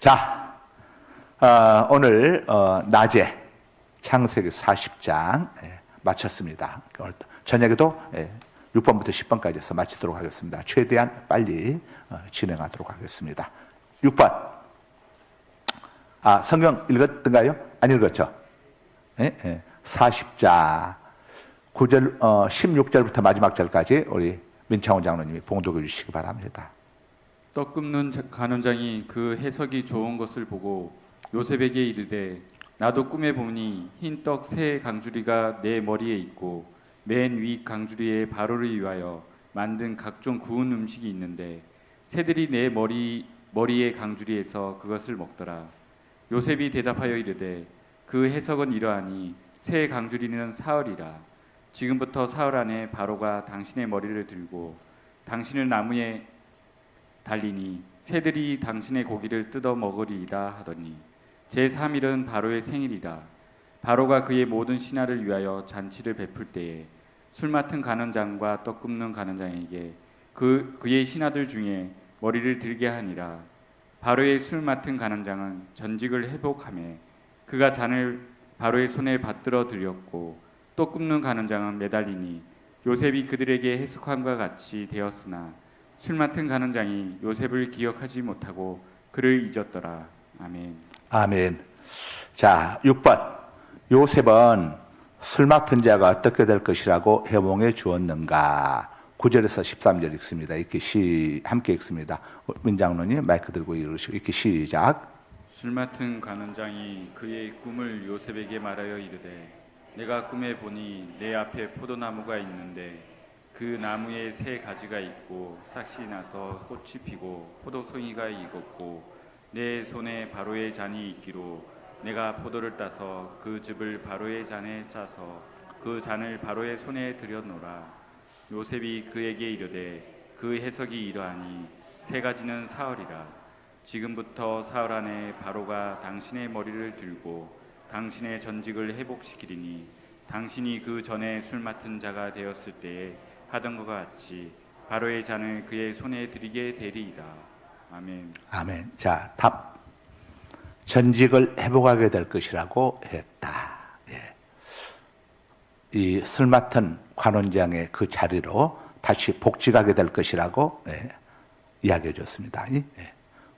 자, 오늘 낮에 창세기 40장 마쳤습니다. 오늘 저녁에도 6번부터 10번까지 해서 마치도록 하겠습니다. 최대한 빨리 진행하도록 하겠습니다. 6번. 성경 읽었던가요? 안 읽었죠? 40장 9절, 16절부터 마지막 절까지 우리 민창원 장로님이 봉독해 주시기 바랍니다. 떡 굽는 간원장이 그 해석이 좋은 것을 보고 요셉에게 이르되 나도 꿈에 보니 흰 떡 세 강주리가 내 머리에 있고 맨 위 강주리에 바로를 위하여 만든 각종 구운 음식이 있는데 새들이 내 머리의 강주리에서 그것을 먹더라. 요셉이 대답하여 이르되 그 해석은 이러하니 새 강주리는 사흘이라. 지금부터 사흘 안에 바로가 당신의 머리를 들고 당신을 나무에 달리니 새들이 당신의 고기를 뜯어 먹으리이다 하더니 제3일은 바로의 생일이라. 바로가 그의 모든 신하를 위하여 잔치를 베풀 때에 술 맡은 간원장과 떡 굽는 간원장에게 그의 신하들 중에 머리를 들게 하니라. 바로의 술 맡은 간원장은 전직을 회복하며 그가 잔을 바로의 손에 받들어 드렸고 떡 굽는 간원장은 매달리니 요셉이 그들에게 해석함과 같이 되었으나 술 맡은 간원장이 요셉을 기억하지 못하고 그를 잊었더라. 아멘. 아멘. 자, 6번. 요셉은 술 맡은 자가 어떻게 될 것이라고 해몽해 주었는가? 9절에서 13절 읽습니다. 이렇게 함께 읽습니다. 민장로님 마이크 들고 읽으시고 이렇게 시작. 술 맡은 간원장이 그의 꿈을 요셉에게 말하여 이르되 내가 꿈에 보니 내 앞에 포도나무가 있는데 그 나무에 세 가지가 있고 싹이 나서 꽃이 피고 포도송이가 익었고 내 손에 바로의 잔이 있기로 내가 포도를 따서 그 즙을 바로의 잔에 짜서 그 잔을 바로의 손에 들여놓으라. 요셉이 그에게 이르되 그 해석이 이러하니 세 가지는 사흘이라. 지금부터 사흘 안에 바로가 당신의 머리를 들고 당신의 전직을 회복시키리니 당신이 그 전에 술 맡은 자가 되었을 때에 하던 것과 같이 바로의 잔을 그의 손에 드리게 되리이다. 아멘. 아멘. 자, 답. 전직을 회복하게 될 것이라고 했다. 이 술 맡은 관원장의 그 자리로 다시 복직하게 될 것이라고 이야기해 줬습니다.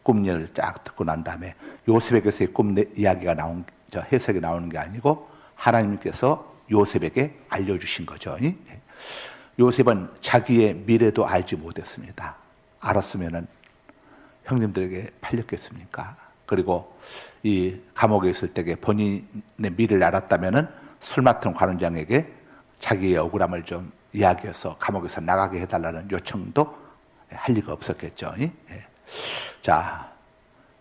꿈 얘기를 쫙 듣고 난 다음에 요셉에게서의 꿈 이야기가 해석이 나오는 게 아니고 하나님께서 요셉에게 알려주신 거죠. 요셉은 자기의 미래도 알지 못했습니다. 알았으면은 형님들에게 팔렸겠습니까? 그리고 이 감옥에 있을 때에 본인의 미래를 알았다면은 술 맡은 관원장에게 자기의 억울함을 좀 이야기해서 감옥에서 나가게 해달라는 요청도 할 리가 없었겠죠. 자,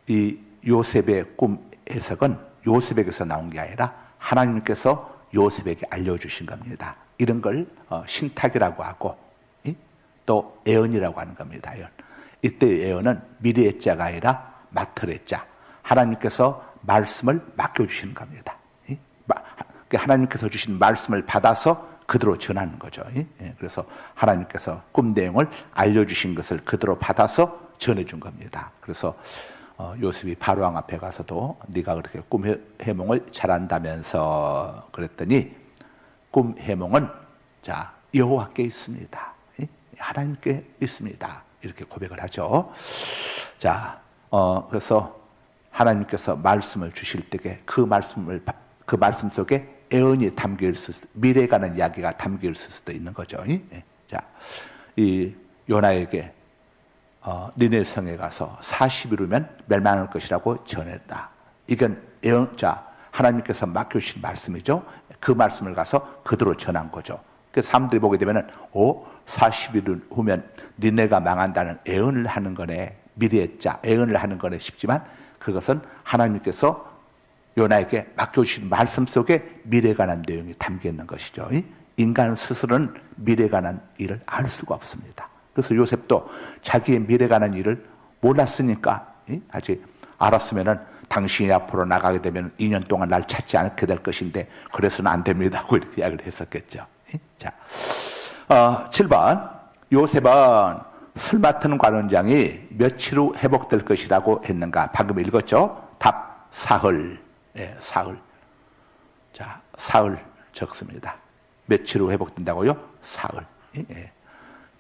이 요셉의 꿈 해석은 요셉에게서 나온 게 아니라 하나님께서 요셉에게 알려주신 겁니다. 이런 걸 신탁이라고 하고 또 예언이라고 하는 겁니다. 이때 예언은 미래의 자가 아니라 맡을 자. 하나님께서 말씀을 맡겨주시는 겁니다. 하나님께서 주신 말씀을 받아서 그대로 전하는 거죠. 그래서 하나님께서 꿈 내용을 알려주신 것을 그대로 받아서 전해준 겁니다. 그래서 요셉이 바로왕 앞에 가서도 네가 그렇게 꿈 해몽을 잘한다면서 그랬더니 꿈 해몽은 자 여호와께 있습니다. 하나님께 있습니다. 이렇게 고백을 하죠. 자, 그래서 하나님께서 말씀을 주실 때에 그 말씀 속에 예언이 담겨 있을 수, 미래에 관한 이야기가 담겨 있을 수도 있는 거죠. 자, 이 요나에게 니네 성에 가서 40일 후면 멸망할 것이라고 전했다. 이건 예언, 자, 하나님께서 맡겨주신 말씀이죠. 그 말씀을 가서 그대로 전한 거죠. 그래서 사람들이 보게 되면은 40일 후면 니네가 망한다는 예언을 하는 거네. 미래의 자, 예언을 하는 거네 싶지만 그것은 하나님께서 요나에게 맡겨주신 말씀 속에 미래에 관한 내용이 담겨 있는 것이죠. 인간 스스로는 미래에 관한 일을 알 수가 없습니다. 그래서 요셉도 자기의 미래에 관한 일을 몰랐으니까 아직 알았으면은 당신이 앞으로 나가게 되면 2년 동안 날 찾지 않게 될 것인데 그래서는 안 됩니다 하고 이렇게 이야기를 했었겠죠. 자, 7번 요셉은 술 맡은 관원장이 며칠 후 회복될 것이라고 했는가? 방금 읽었죠? 답, 사흘. 예, 사흘. 자, 사흘 적습니다. 며칠 후 회복된다고요? 사흘. 예.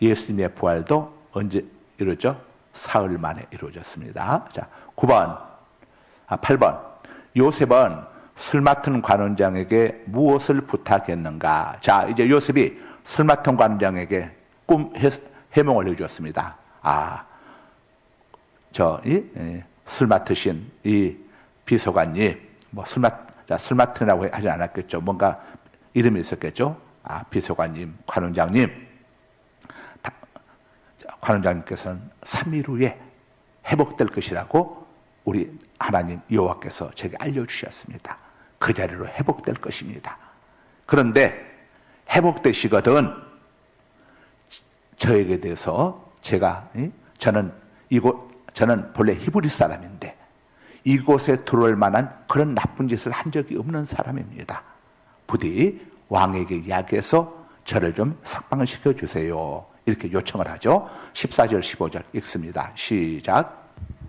예수님의 부활도 언제 이루어졌죠? 사흘 만에 이루어졌습니다. 자, 8번. 요셉은 술 맡은 관원장에게 무엇을 부탁했는가? 자, 이제 요셉이 술 맡은 관원장에게 해몽을 해주었습니다. 술 맡으신 이 비서관님, 술 맡으라고 하지 않았겠죠. 뭔가 이름이 있었겠죠. 비서관님, 관원장님. 관원장님께서는 3일 후에 회복될 것이라고 우리 하나님 여호와께서 제게 알려주셨습니다. 그 자리로 회복될 것입니다. 그런데 회복되시거든 저에게 대해서 저는 본래 히브리 사람인데 이곳에 들어올 만한 그런 나쁜 짓을 한 적이 없는 사람입니다. 부디 왕에게 이야기해서 저를 좀 석방을 시켜주세요. 이렇게 요청을 하죠. 14절 15절 읽습니다. 시작.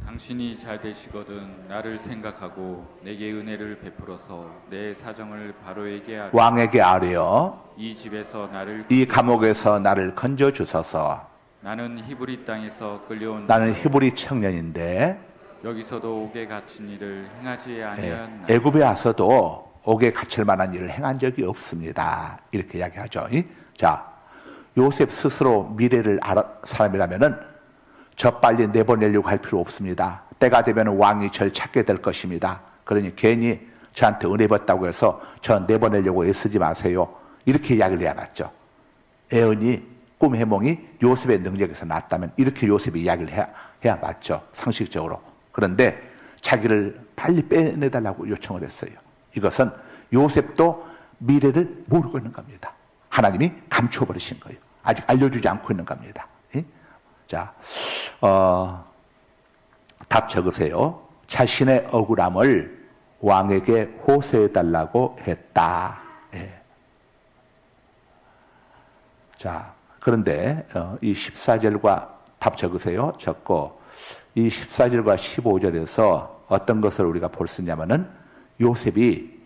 당신이 잘 되시거든 나를 생각하고 내게 은혜를 베풀어서 내 사정을 바로에게 아뢰. 왕에게 아뢰어 이 감옥에서 나를 건져 주소서. 나는 히브리 땅에서 끌려온 나는 히브리 청년인데 여기서도 옥에 갇힌 일을 행하지 아니하였나이다. 애굽에 와서도 옥에 갇힐 만한 일을 행한 적이 없습니다. 이렇게 이야기하죠. 자, 요셉 스스로 미래를 알아 사람이라면은 저 빨리 내보내려고 할 필요 없습니다. 때가 되면 왕이 저를 찾게 될 것입니다. 그러니 괜히 저한테 은혜 받다고 해서 저 내보내려고 애쓰지 마세요. 이렇게 이야기를 해야 맞죠. 애언이 꿈 해몽이 요셉의 능력에서 났다면 이렇게 요셉이 이야기를 해야 맞죠. 상식적으로. 그런데 자기를 빨리 빼내달라고 요청을 했어요. 이것은 요셉도 미래를 모르고 있는 겁니다. 하나님이 감춰버리신 거예요. 아직 알려주지 않고 있는 겁니다. 자, 답 적으세요. 자신의 억울함을 왕에게 호소해달라고 했다. 예. 자, 그런데 이 14절과 답 적으세요. 적고 이 14절과 15절에서 어떤 것을 우리가 볼 수 있냐면은 요셉이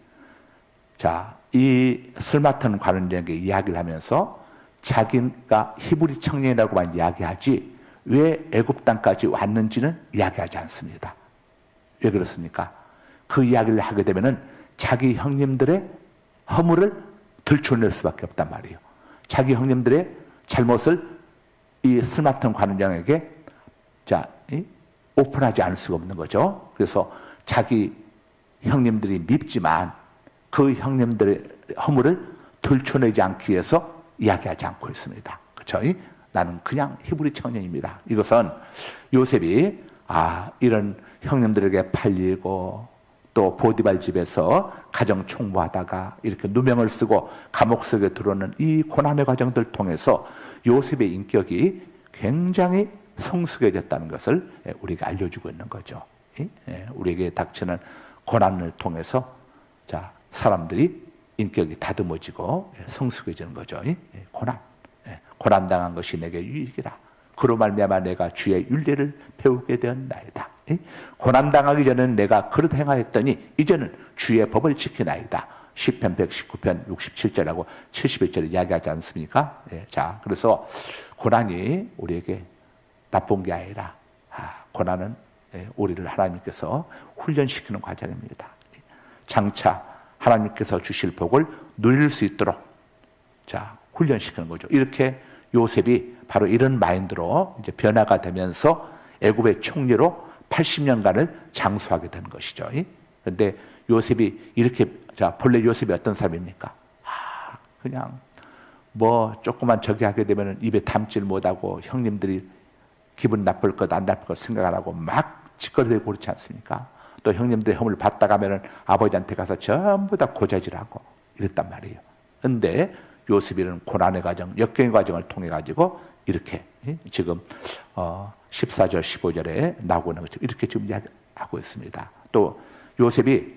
이 술 맡은 관원장에게 이야기를 하면서 자기가 히브리 청년이라고만 이야기하지 왜 애굽 땅까지 왔는지는 이야기하지 않습니다. 왜 그렇습니까? 그 이야기를 하게 되면은 자기 형님들의 허물을 들춰낼 수밖에 없단 말이에요. 자기 형님들의 잘못을 이 술 맡은 관원장에게 오픈하지 않을 수가 없는 거죠. 그래서 자기 형님들이 밉지만 그 형님들의 허물을 들춰내지 않기 위해서 이야기하지 않고 있습니다. 그렇죠? 나는 그냥 히브리 청년입니다. 이것은 요셉이 이런 형님들에게 팔리고 또 보디발 집에서 가정 총무하다가 이렇게 누명을 쓰고 감옥 속에 들어오는 이 고난의 과정들 통해서 요셉의 인격이 굉장히 성숙해졌다는 것을 우리가 알려주고 있는 거죠. 우리에게 닥치는 고난을 통해서 사람들이 인격이 다듬어지고 성숙해지는 거죠. 고난 당한 것이 내게 유익이라. 그로 말미암아 내가 주의 윤례를 배우게 되었나이다. 고난 당하기 전에는 내가 그릇 행하였더니 이제는 주의 법을 지키나이다. 시편 119편 67절하고 71절을 이야기하지 않습니까? 자, 그래서 고난이 우리에게 나쁜 게 아니라 고난은 우리를 하나님께서 훈련시키는 과정입니다. 장차 하나님께서 주실 복을 누릴 수 있도록 훈련시키는 거죠. 이렇게 요셉이 바로 이런 마인드로 이제 변화가 되면서 애굽의 총리로 80년간을 장수하게 된 것이죠. 그런데 요셉이 이렇게 본래 요셉이 어떤 사람입니까? 그냥 조그만 저기 하게 되면 입에 담질 못하고 형님들이 기분 나쁠 것 안 나쁠 것 생각 안 하고 막 짓거리대고 그렇지 않습니까? 또 형님들의 허물을 받다 가면은 아버지한테 가서 전부 다 고자질하고 이랬단 말이에요. 그런데 요셉이는 고난의 과정, 역경의 과정을 통해 가지고 이렇게 지금 14절, 15절에 나오고 있는 것처럼 이렇게 지금 이야기하고 있습니다. 또 요셉이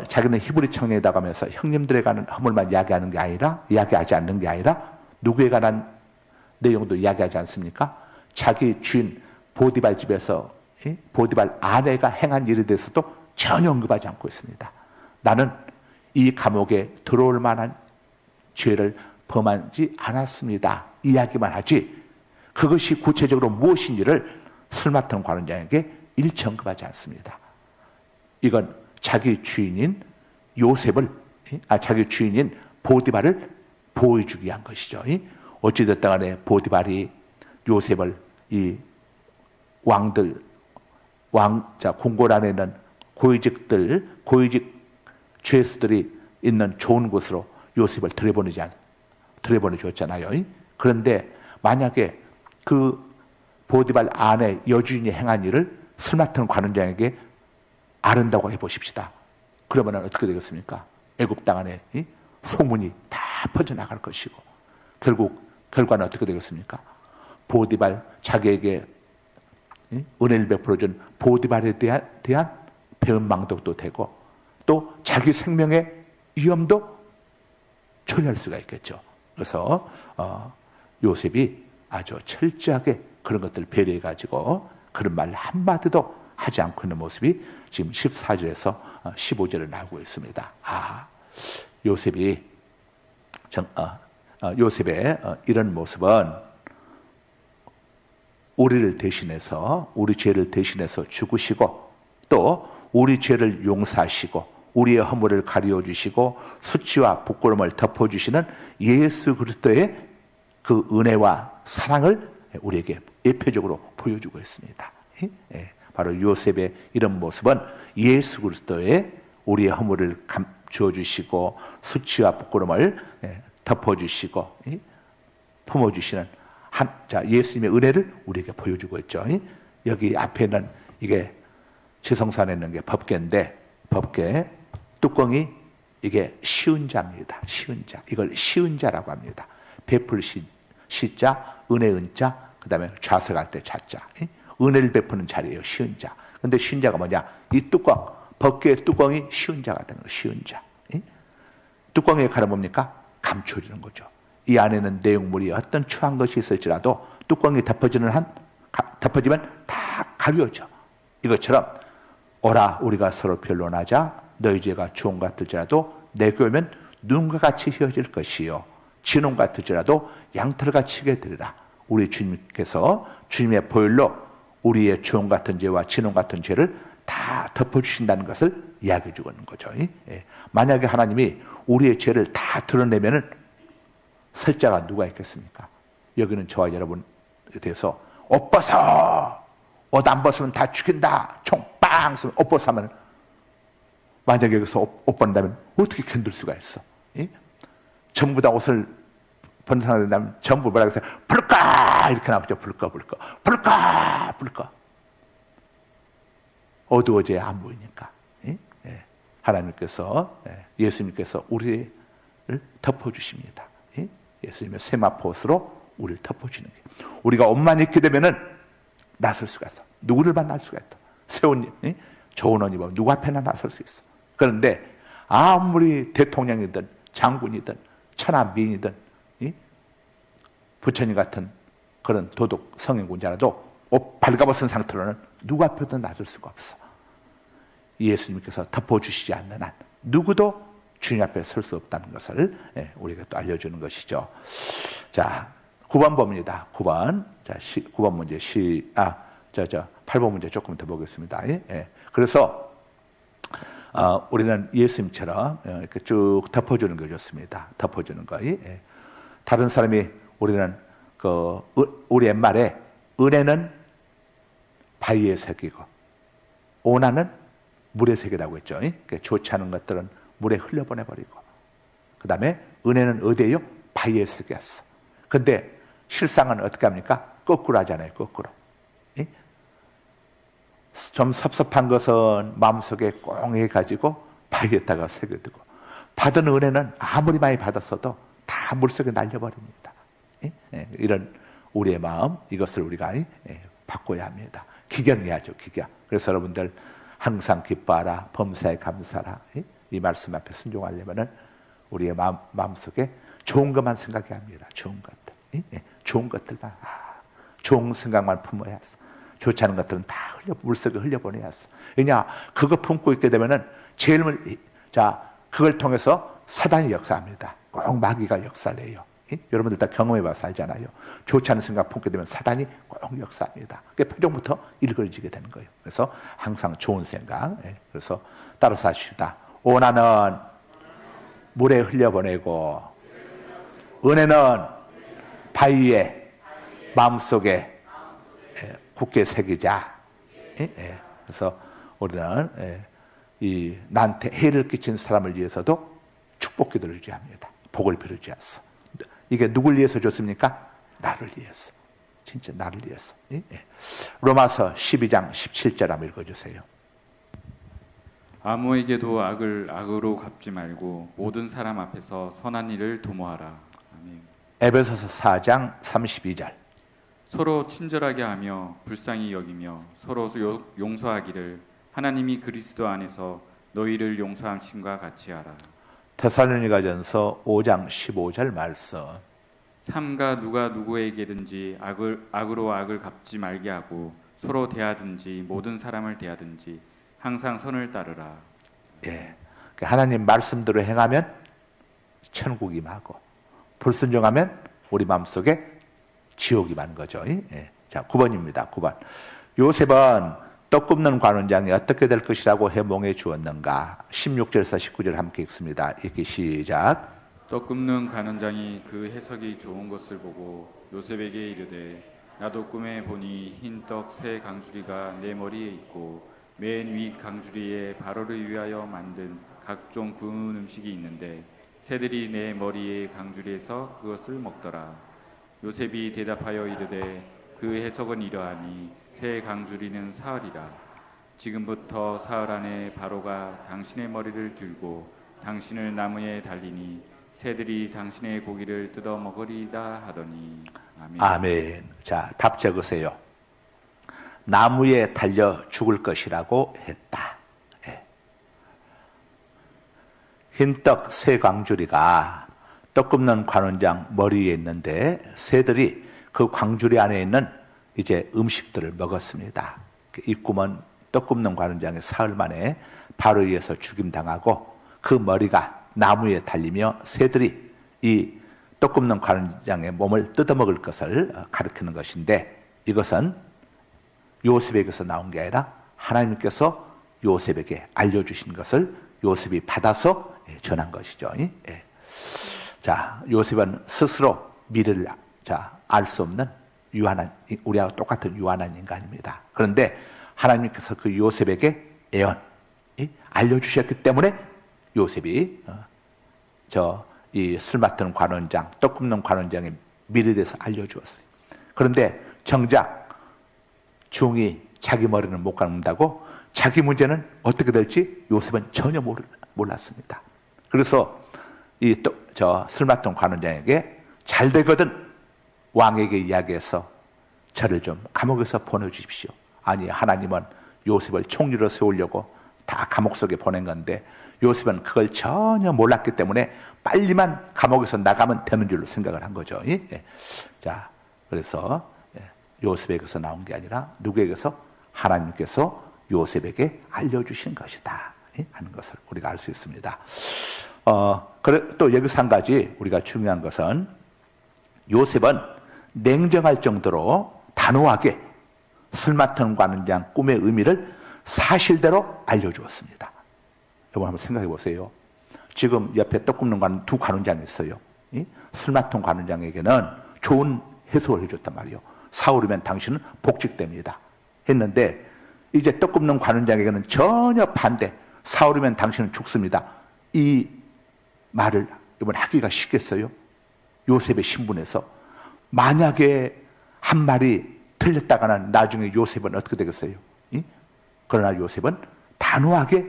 자기는 히브리 청년이다 하면서 형님들에 관한 허물만 이야기하는 게 아니라 이야기하지 않는 게 아니라 누구에 관한 내용도 이야기하지 않습니까? 자기 주인 보디발 집에서 보디발 아내가 행한 일에 대해서도 전혀 언급하지 않고 있습니다. 나는 이 감옥에 들어올 만한 죄를 범하지 않았습니다. 이야기만 하지 그것이 구체적으로 무엇인지를 술 맡은 관원장에게 일체 언급하지 않습니다. 이건 자기 주인인 요셉을 자기 주인인 보디발을 보호해주기 위한 것이죠. 어찌됐든 간에 보디발이 요셉을 이 궁궐 안에 있는 고위직 죄수들이 있는 좋은 곳으로 요셉을 들여보내줬잖아요. 그런데 만약에 그 보디발 아내 여주인이 행한 일을 술 맡은 관원장에게 아른다고 해보십시다. 그러면 어떻게 되겠습니까? 애굽 땅 안에 소문이 다 퍼져나갈 것이고 결과는 어떻게 되겠습니까? 보디발 자기에게 은혜를 베풀어준 보디발에 대한 배은망덕도 되고 또 자기 생명의 위험도 초래할 수가 있겠죠. 그래서 요셉이 아주 철저하게 그런 것들을 배려해가지고 그런 말 한마디도 하지 않고 있는 모습이 지금 14절에서 15절에 나오고 있습니다. 요셉의 이런 모습은 우리를 대신해서 우리 죄를 대신해서 죽으시고 또 우리 죄를 용서하시고 우리의 허물을 가리워 주시고 수치와 부끄러움을 덮어 주시는 예수 그리스도의 그 은혜와 사랑을 우리에게 예표적으로 보여주고 있습니다. 바로 요셉의 이런 모습은 예수 그리스도의 우리의 허물을 감추어 주시고 수치와 부끄러움을 덮어 주시고 품어 주시는 예수님의 은혜를 우리에게 보여주고 있죠. 여기 앞에는 이게 지성소 안에 있는 게 법궤인데 법궤 뚜껑이 이게 시은자입니다. 시은자. 이걸 시은자라고 합니다. 베풀 시자, 은혜 은자, 그 다음에 좌석할 때 자자. 은혜를 베푸는 자리예요. 시은자. 근데 시은자가 뭐냐? 이 뚜껑, 법궤의 뚜껑이 시은자가 되는 거예요. 시은자. 뚜껑의 역할은 뭡니까? 감춰주는 거죠. 이 안에는 내용물이 어떤 추한 것이 있을지라도 뚜껑이 덮어지면 다 가려져. 이것처럼 오라 우리가 서로 변론하자 너희 죄가 주홍 같을지라도 내게 오면 눈과 같이 휘어질 것이요 진홍 같을지라도 양털같이 게 되리라. 우리 주님께서 주님의 보혈로 우리의 주홍 같은 죄와 진홍 같은 죄를 다 덮어주신다는 것을 이야기해 주고 있는 거죠. 만약에 하나님이 우리의 죄를 다 드러내면은 설 자가 누가 있겠습니까? 여기는 저와 여러분에 대해서 옷 벗어! 옷 안 벗으면 다 죽인다! 총 빵! 쏘면 옷 벗으면 만약에 여기서 옷 벗는다면 어떻게 견딜 수가 있어? 전부 다 옷을 벗는 사람이 된다면 전부 뭐라고 해서 불까! 이렇게 나오죠. 불까! 어두워져야 안 보이니까. 하나님께서 예수님께서 우리를 덮어주십니다. 예수님의 세마포옷으로 우리를 덮어주는 게 우리가 옷만 입게 되면은 나설 수가 있어. 누구를 만날 수가 있다. 새 옷, 좋은 옷 입으면 누구 앞에나 나설 수 있어. 그런데 아무리 대통령이든 장군이든 천하미인이든 부처님 같은 그런 도덕 성인군자라도 옷 발가벗은 상태로는 누구 앞에도 나설 수가 없어. 예수님께서 덮어주시지 않는 한 누구도 주님 앞에 설 수 없다는 것을 우리가 또 알려주는 것이죠. 자, 9번 봅니다. 9번. 자, 9번 문제 8번 문제 조금 더 보겠습니다. 그래서 우리는 예수님처럼 이렇게 쭉 덮어주는 게 좋습니다. 덮어주는 거. 다른 사람이 우리는 우리 옛말에 은혜는 바위에 새기고 오나는 물에 새기라고 했죠. 좋지 않은 것들은 물에 흘려보내버리고 그 다음에 은혜는 어디에요? 바위에 새겼어. 근데 실상은 어떻게 합니까? 거꾸로 하잖아요. 거꾸로. 좀 섭섭한 것은 마음속에 꽁해 가지고 바위에다가 새겨두고 받은 은혜는 아무리 많이 받았어도 다 물속에 날려버립니다. 이런 우리의 마음, 이것을 우리가 바꿔야 합니다. 기경해야죠. 기경. 그래서 여러분들 항상 기뻐하라, 범사에 감사하라. 이 말씀 앞에 순종하려면은 우리의 마음속에 좋은 것만 생각해야 합니다. 좋은 것들. 좋은 것들만. 좋은 생각만 품어야 했어. 좋지 않은 것들은 다 물속에 흘려보내야 했어. 왜냐, 그거 품고 있게 되면은 그걸 통해서 사단이 역사합니다. 꼭 마귀가 역사를 해요. 여러분들 다 경험해봐서 알잖아요. 좋지 않은 생각 품게 되면 사단이 꼭 역사합니다. 그게 표정부터 일그러지게 되는 거예요. 그래서 항상 좋은 생각. 그래서 따라서 하십시다. 오나는 물에 흘려보내고 은혜는 바위에 마음속에 굳게 새기자. 그래서 우리는 나한테 해를 끼친 사람을 위해서도 축복 기도를 유지합니다. 복을 빌어주지 않어. 이게 누굴 위해서 줬습니까? 나를 위해서. 진짜 나를 위해서. 로마서 12장 17절 한번 읽어주세요. 아무에게도 악을 악으로 갚지 말고 모든 사람 앞에서 선한 일을 도모하라. 아멘. 에베소서 4장 32절. 서로 친절하게 하며 불쌍히 여기며 서로 용서하기를 하나님이 그리스도 안에서 너희를 용서함과 같이 하라. 데살로니가전서 5장 15절 말씀. 삼가 누가 누구에게든지 악으로 악을 갚지 말게 하고 서로 대하든지 모든 사람을 대하든지 항상 선을 따르라. 예, 하나님 말씀대로 행하면 천국이 임하고 불순종하면 우리 마음속에 지옥이 만 거죠. 자, 9번입니다. 9번. 요셉은 떡 굽는 관원장이 어떻게 될 것이라고 해몽해 주었는가? 16절에서 19절 함께 읽습니다. 읽기 시작. 떡 굽는 관원장이 그 해석이 좋은 것을 보고 요셉에게 이르되 나도 꿈에 보니 흰 떡 세 강주리가 내 머리에 있고 맨 위 강주리에 바로를 위하여 만든 각종 구운 음식이 있는데 새들이 내 머리에 강주리에서 그것을 먹더라. 요셉이 대답하여 이르되 그 해석은 이러하니 새 강주리는 사흘이라. 지금부터 사흘 안에 바로가 당신의 머리를 들고 당신을 나무에 달리니 새들이 당신의 고기를 뜯어 먹으리다 하더니. 아멘. 아멘. 자, 답 적으세요. 나무에 달려 죽을 것이라고 했다. 흰떡 세 광주리가 떡 굽는 관원장 머리에 있는데 새들이 그 광주리 안에 있는 이제 음식들을 먹었습니다. 이 꿈은 떡 굽는 관원장의 사흘 만에 바로에 의해서 죽임당하고 그 머리가 나무에 달리며 새들이 이 떡 굽는 관원장의 몸을 뜯어먹을 것을 가리키는 것인데 이것은 요셉에게서 나온 게 아니라 하나님께서 요셉에게 알려주신 것을 요셉이 받아서 전한 것이죠. 자, 요셉은 스스로 미래를 알 수 없는 유한한, 우리와 똑같은 유한한 인간입니다. 그런데 하나님께서 그 요셉에게 알려주셨기 때문에 요셉이 이 술 맡은 관원장, 떡 굽는 관원장의 미래에 대해서 알려주었어요. 그런데 정작 종이 자기 머리는 못 감는다고 자기 문제는 어떻게 될지 요셉은 전혀 몰랐습니다. 그래서 술 맡은 관원장에게 잘 되거든 왕에게 이야기해서 저를 좀 감옥에서 보내주십시오. 아니, 하나님은 요셉을 총리로 세우려고 다 감옥 속에 보낸 건데 요셉은 그걸 전혀 몰랐기 때문에 빨리만 감옥에서 나가면 되는 줄로 생각을 한 거죠. 자, 그래서 요셉에게서 나온 게 아니라 누구에게서? 하나님께서 요셉에게 알려주신 것이다 하는 것을 우리가 알 수 있습니다. 또 여기서 한 가지 우리가 중요한 것은 요셉은 냉정할 정도로 단호하게 술 맡은 관원장 꿈의 의미를 사실대로 알려주었습니다. 여러분 한번 생각해 보세요. 지금 옆에 떡 굽는 두 관원장이 있어요. 술 맡은 관원장에게는 좋은 해석을 해줬단 말이에요. 사흘이면 당신은 복직됩니다 했는데 이제 떡 굽는 관원장에게는 전혀 반대. 사흘이면 당신은 죽습니다. 이 말을 이번 하기가 쉽겠어요? 요셉의 신분에서 만약에 한 말이 틀렸다가는 나중에 요셉은 어떻게 되겠어요? 그러나 요셉은 단호하게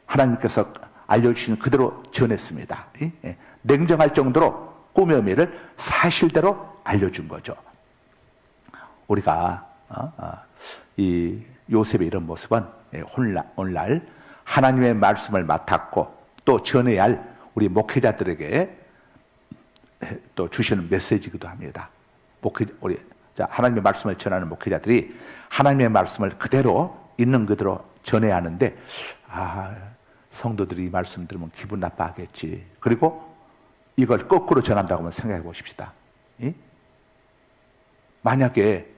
하나님께서 알려주신 그대로 전했습니다. 냉정할 정도로 꿈의 의미를 사실대로 알려준 거죠. 우리가 이 요셉의 이런 모습은 오늘날 하나님의 말씀을 맡았고 또 전해야 할 우리 목회자들에게 또 주시는 메시지이기도 합니다. 우리 자, 하나님의 말씀을 전하는 목회자들이 하나님의 말씀을 그대로 있는 그대로 전해야 하는데, 성도들이 이 말씀 들으면 기분 나빠하겠지. 그리고 이걸 거꾸로 전한다고 하면 생각해 보십시다. 만약에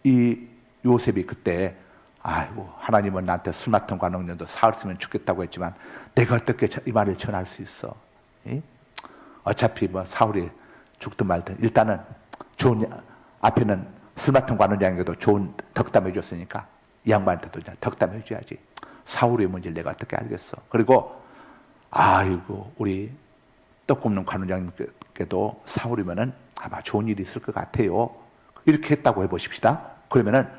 이 요셉이 그때 아이고 하나님은 나한테 술 맡은 관원년도 사흘 죽겠다고 했지만 내가 어떻게 이 말을 전할 수 있어? 어차피 뭐 사울이 죽든 말든 일단은 좋은 앞에는 술 맡은 관원장에게도 좋은 덕담해 줬으니까 이 양반한테도 덕담해 줘야지. 사울의 문제를 내가 어떻게 알겠어? 그리고 아이고 우리 떡 굽는 관원장님께도 사울이면은 아마 좋은 일이 있을 것 같아요. 이렇게 했다고 해보십시다. 그러면은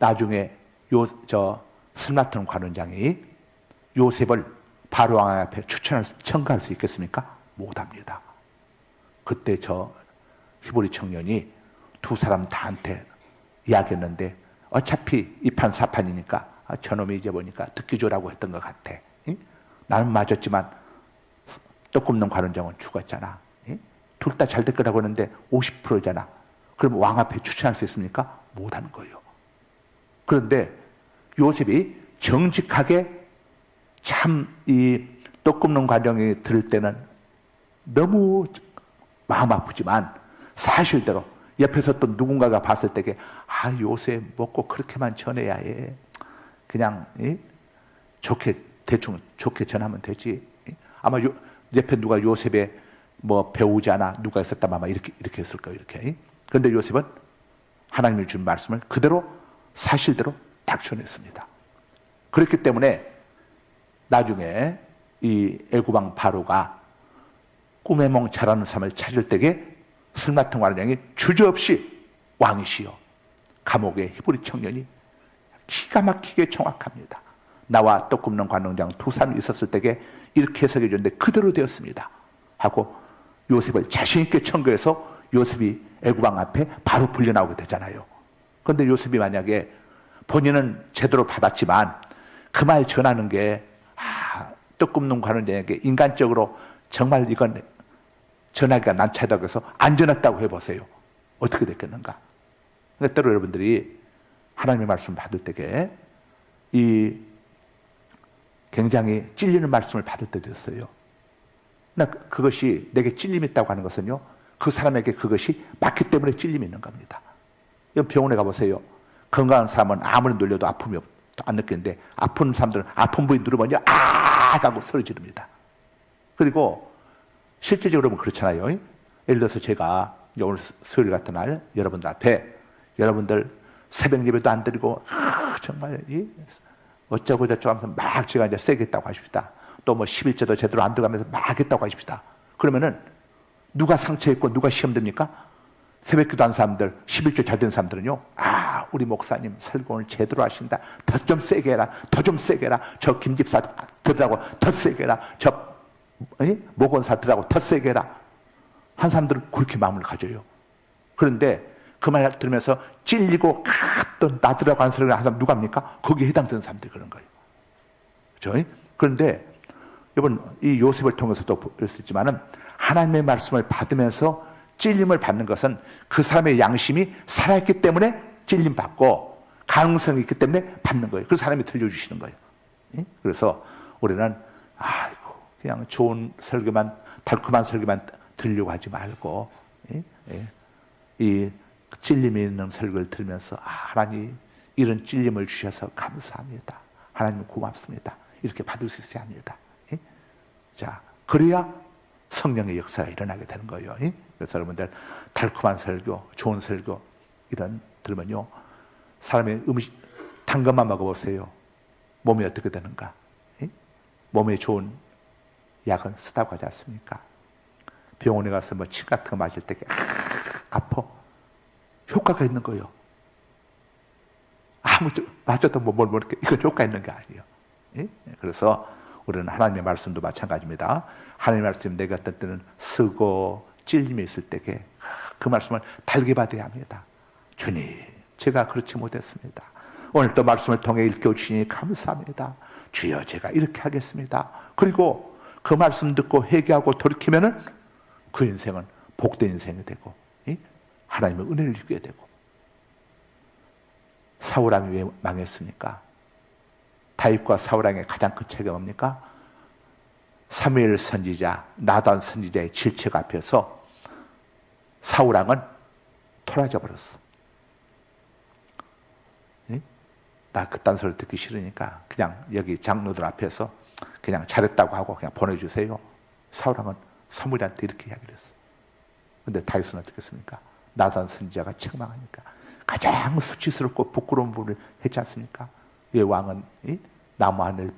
나중에 술 맡은 관원장이 요셉을 바로 왕 앞에 청구할 수 있겠습니까? 못합니다. 그때 저 히브리 청년이 두 사람 다한테 이야기했는데 어차피 이판사판이니까 저놈이 이제 보니까 듣기 좋으라고 했던 것 같아. 나는 맞았지만 떡 굽는 관원장은 죽었잖아. 둘 다 잘 될 거라고 하는데 50%잖아. 그럼 왕 앞에 추천할 수 있습니까? 못하는 거예요. 그런데 요셉이 정직하게 참 이 떡 굽는 관원장이 들을 때는 너무 마음 아프지만 사실대로 옆에서 또 누군가가 봤을 때게 요셉 먹고 그렇게만 전해야 해. 그냥 좋게 대충 좋게 전하면 되지. 아마 옆에 누가 요셉의 뭐 배우자나 누가 있었다면 아마 이렇게 했을 거예요. 이렇게. 그런데 요셉은 하나님이 준 말씀을 그대로 사실대로 딱 전했습니다. 그렇기 때문에 나중에 이 애굽왕 바로가 꿈에 몽 잘하는 사람을 찾을 때에 술 맡은 관원장이 주저없이 왕이시여. 감옥의 히브리 청년이 기가 막히게 정확합니다. 나와 떡 굽는 관원장 두 사람이 있었을 때에 이렇게 해석해 줬는데 그대로 되었습니다. 하고 요셉을 자신 있게 청구해서 요셉이 애굽왕 앞에 바로 불려나오게 되잖아요. 그런데 요셉이 만약에 본인은 제대로 받았지만 그 말 전하는 게 떡 굽는 관원장에게 인간적으로 정말 이건 전하기가 난처하다고 해서 안 전했다고 해보세요. 어떻게 됐겠는가? 그러니까 때로 여러분들이 하나님의 말씀 받을 때에 이 굉장히 찔리는 말씀을 받을 때도 있어요. 그것이 내게 찔림이 있다고 하는 것은요, 그 사람에게 그것이 맞기 때문에 찔림이 있는 겁니다. 병원에 가보세요. 건강한 사람은 아무리 놀려도 아픔이 안 느끼는데 아픈 사람들은 아픈 부위 누르면요, 하고 소리 지릅니다. 그리고 실제적으로 보면 그렇잖아요. 예를 들어서 제가 오늘 수요일 같은 날 여러분들 앞에 여러분들 새벽 예배도 안 드리고 정말 어쩌고 저쩌고 하면서 막 제가 이제 세게 했다고 하십시다. 또 뭐 11제도 제대로 안 들어가면서 막 했다고 하십시다. 그러면은 누가 상처했고 누가 시험 됩니까? 새벽 기도한 사람들, 11조 잘 된 사람들은요, 우리 목사님 설교를 제대로 하신다. 더 좀 세게 해라. 더 좀 세게 해라. 저 김집사 들으라고 더 세게 해라. 저 목원사 들으라고 더 세게 해라. 한 사람들은 그렇게 마음을 가져요. 그런데 그 말 들으면서 찔리고 또 나들라고 하는 사람이 한 사람 누가입니까? 거기에 해당되는 사람들이 그런 거예요. 그렇죠? 그런데 여러분, 이 요셉을 통해서도 볼 수 있지만은 하나님의 말씀을 받으면서 찔림을 받는 것은 그 사람의 양심이 살아있기 때문에 찔림 받고 가능성이 있기 때문에 받는 거예요. 그래서 하나님이 들려주시는 거예요. 그래서 우리는 그냥 좋은 설교만, 달콤한 설교만 들으려고 하지 말고 이 찔림이 있는 설교를 들으면서 하나님 이런 찔림을 주셔서 감사합니다. 하나님 고맙습니다. 이렇게 받을 수 있어야 합니다. 자, 그래야 성령의 역사가 일어나게 되는 거예요. 그래서 여러분들 달콤한 설교, 좋은 설교 이런 들으면요, 사람의 단 것만 먹어보세요. 몸이 어떻게 되는가? 몸에 좋은 약은 쓰다고 하지 않습니까? 병원에 가서 뭐 침 같은 거 맞을 때 아파. 효과가 있는 거예요. 맞아도 뭘 모르게 이건 효과 있는 게 아니에요. 그래서 우리는 하나님의 말씀도 마찬가지입니다. 하나님의 말씀 내가 어떤 때는 쓰고 찔림이 있을 때에 그 말씀을 달게 받아야 합니다. 주님, 제가 그렇지 못했습니다. 오늘 또 말씀을 통해 일깨워주시니 감사합니다. 주여, 제가 이렇게 하겠습니다. 그리고 그 말씀 듣고 회개하고 돌이키면은 그 인생은 복된 인생이 되고 하나님의 은혜를 입게 되고 사울왕이 왜 망했습니까? 다윗과 사울왕의 가장 큰 차이가 뭡니까? 사무엘 선지자, 나단 선지자의 질책 앞에서 사울왕은 토라져 버렸어. 나 그딴 소리 듣기 싫으니까 그냥 여기 장로들 앞에서 그냥 잘했다고 하고 그냥 보내주세요. 사울왕은 사무엘한테 이렇게 이야기를 했어. 근데 다윗은 어떻게 했습니까? 나단 선지자가 책망하니까 가장 수치스럽고 부끄러운 부분을 했지 않습니까? 이 왕은 나무 하늘을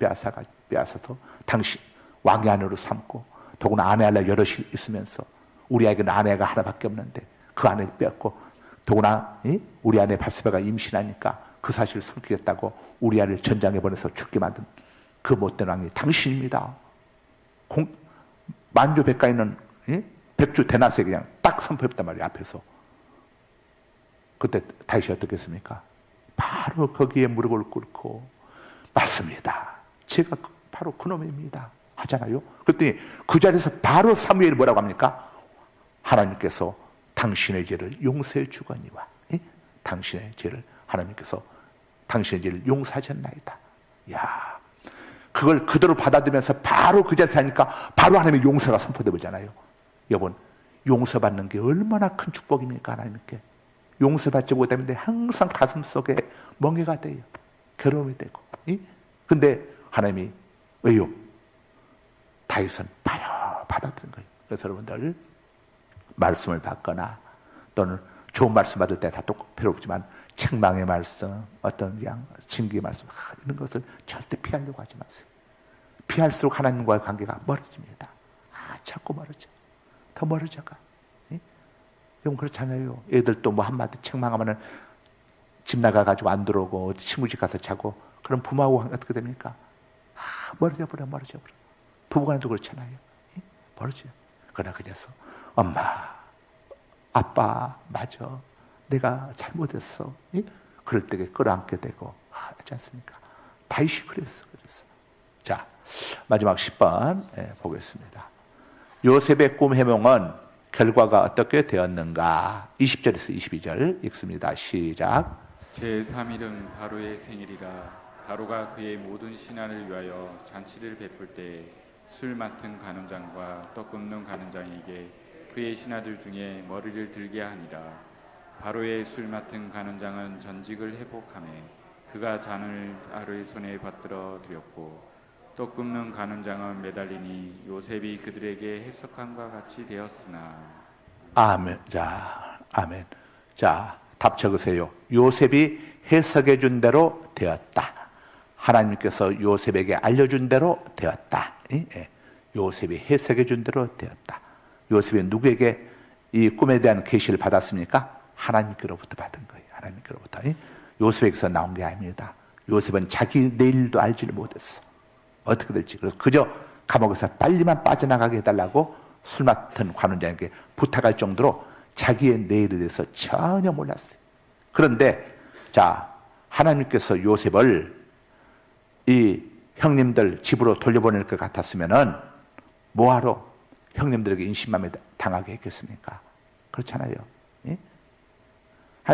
빼앗아서 당신 왕의 아내로 삼고 더구나 아내 하려 여럿이 있으면서 우리 아이는 아내가 하나밖에 없는데 그 아내를 빼앗고 더구나 우리 아내 바세바가 임신하니까 그 사실을 숨기겠다고 우리 아이를 전장에 보내서 죽게 만든 그 못된 왕이 당신입니다. 만주 백가에는 백주 대낮에 그냥 딱 선포했단 말이에요. 앞에서. 그때 다윗이 어떻게 했습니까? 바로 거기에 무릎을 꿇고 맞습니다. 제가 바로 그놈입니다. 하잖아요. 그랬더니 그 자리에서 바로 사무엘이 뭐라고 합니까? 하나님께서 당신의 죄를 용서해 주거니와 당신의 죄를 하나님께서 당신의 죄를 용서하셨나이다. 야, 그걸 그대로 받아들면서 바로 그 자리에서 하니까 바로 하나님의 용서가 선포되어 보잖아요. 여러분, 용서받는 게 얼마나 큰 축복입니까? 하나님께 용서받지 못하면 항상 가슴 속에 멍해가 돼요. 괴로움이 되고. 근데 하나님이 왜요? 다윗은 바로 받아들인 거예요. 그래서 여러분들 말씀을 받거나 또는 좋은 말씀 받을 때 다 필요 없지만 책망의 말씀, 어떤 그냥 징계의 말씀 이런 것을 절대 피하려고 하지 마세요. 피할수록 하나님과의 관계가 멀어집니다. 자꾸 멀어져. 더 멀어져가. 여러분 그렇잖아요. 애들도 뭐 한마디 책망하면은 집 나가가지고 안 들어오고 친구집 가서 자고 그럼 부모하고 어떻게 됩니까? 멀어져 버려. 부부간도 그렇잖아요. 멀어져요. 그러나 그래서 엄마, 아빠, 맞아. 내가 잘못했어. 그럴 때 끌어안게 되고 하지 않습니까? 다윗이 그랬어. 자, 마지막 10번 보겠습니다. 요셉의 꿈 해몽은 결과가 어떻게 되었는가? 20절에서 22절 읽습니다. 시작. 제3일은 바로의 생일이라 바로가 그의 모든 신하를 위하여 잔치를 베풀 때 술 맡은 간원장과 떡 굽는 간원장에게 그의 신하들 중에 머리를 들게 하니라. 바로의 술 맡은 간원장은 전직을 회복하며 그가 잔을 바로의 손에 받들어 드렸고 떡 굽는 간원장은 매달리니 요셉이 그들에게 해석함과 같이 되었으나. 아멘. 자, 아멘. 자, 답 적으세요. 요셉이 해석해 준 대로 되었다. 하나님께서 요셉에게 알려준 대로 되었다. 요셉이 해석해 준 대로 되었다. 요셉이 누구에게 이 꿈에 대한 계시를 받았습니까? 하나님께로부터 받은 거예요. 하나님께로부터. 요셉에게서 나온 게 아닙니다. 요셉은 자기 내일도 알지를 못했어. 어떻게 될지. 그래서 그저 감옥에서 빨리만 빠져나가게 해달라고 술 맡은 관원장에게 부탁할 정도로 자기의 내일에 대해서 전혀 몰랐어요. 그런데 자, 하나님께서 요셉을 이 형님들 집으로 돌려보낼 것 같았으면은 뭐하러 형님들에게 인신만매 당하게 했겠습니까? 그렇잖아요. 예?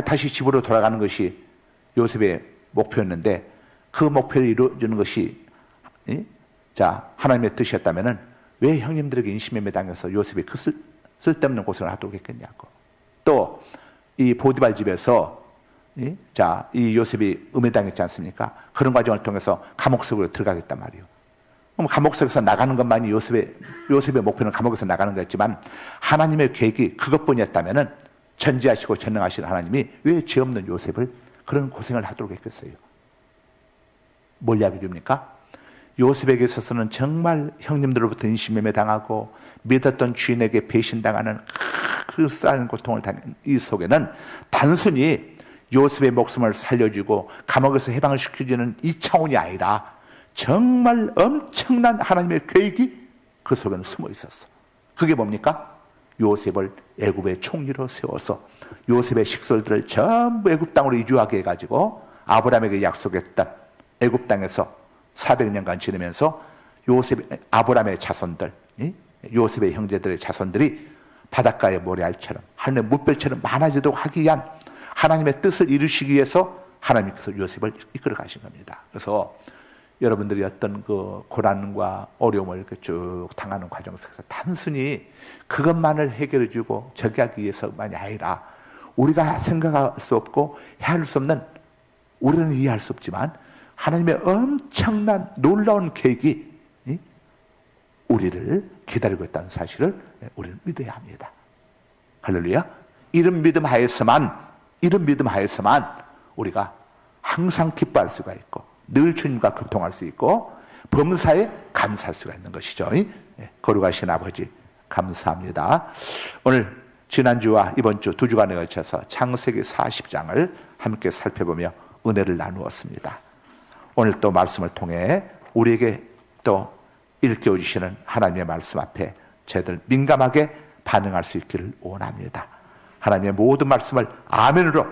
다시 집으로 돌아가는 것이 요셉의 목표였는데 그 목표를 이루어주는 것이 자, 하나님의 뜻이었다면은 왜 형님들에게 인신매매 당해서 요셉이 그 쓸데없는 고생을 하도록 했겠냐고. 또 이 보디발 집에서 자, 이 요셉이 음해당했지 않습니까? 그런 과정을 통해서 감옥 속으로 들어가겠단 말이에요. 그럼 감옥 속에서 나가는 것만이 요셉의 목표는 감옥에서 나가는 거였지만 하나님의 계획이 그것뿐이었다면은 전지하시고 전능하신 하나님이 왜 죄 없는 요셉을 그런 고생을 하도록 했겠어요? 뭘 이야기 줍니까? 요셉에게 있어서는 정말 형님들로부터 인신매매 당하고 믿었던 주인에게 배신당하는 그 쌀은 고통을 당한 이 속에는 단순히 요셉의 목숨을 살려주고 감옥에서 해방을 시켜주는 이 차원이 아니라 정말 엄청난 하나님의 계획이 그 속에는 숨어 있었어. 그게 뭡니까? 요셉을 애굽의 총리로 세워서 요셉의 식솔들을 전부 애굽 땅으로 이주하게 해가지고 아브라함에게 약속했던 애굽 땅에서 400년간 지내면서 아브라함의 자손들, 요셉의 형제들의 자손들이 바닷가의 모래알처럼 하늘의 물결처럼 많아지도록 하기 위한 하나님의 뜻을 이루시기 위해서 하나님께서 요셉을 이끌어 가신 겁니다. 그래서 여러분들이 어떤 그 고난과 어려움을 이렇게 쭉 당하는 과정 속에서 단순히 그것만을 해결해 주고 저기하기 위해서만이 아니라 우리가 생각할 수 없고 헤아릴 수 없는, 우리는 이해할 수 없지만 하나님의 엄청난 놀라운 계획이 우리를 기다리고 있다는 사실을 우리는 믿어야 합니다. 할렐루야. 이런 믿음 하에서만 우리가 항상 기뻐할 수가 있고 늘 주님과 교통할 수 있고 범사에 감사할 수가 있는 것이죠. 거룩하신 아버지 감사합니다. 오늘 지난주와 이번 주 두 주간에 걸쳐서 창세기 40장을 함께 살펴보며 은혜를 나누었습니다. 오늘 또 말씀을 통해 우리에게 또 일깨워 주시는 하나님의 말씀 앞에 저희들 민감하게 반응할 수 있기를 원합니다. 하나님의 모든 말씀을 아멘으로,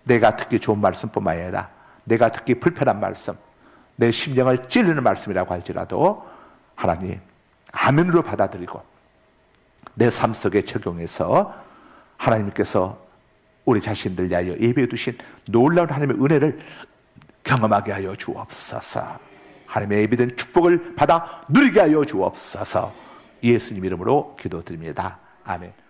내가 듣기 좋은 말씀뿐만 아니라 내가 듣기 불편한 말씀, 내 심령을 찔르는 말씀이라고 할지라도 하나님 아멘으로 받아들이고 내 삶 속에 적용해서 하나님께서 우리 자신들 위하여 예비해 두신 놀라운 하나님의 은혜를 경험하게 하여 주옵소서. 하나님의 예비된 축복을 받아 누리게 하여 주옵소서. 예수님 이름으로 기도드립니다. 아멘.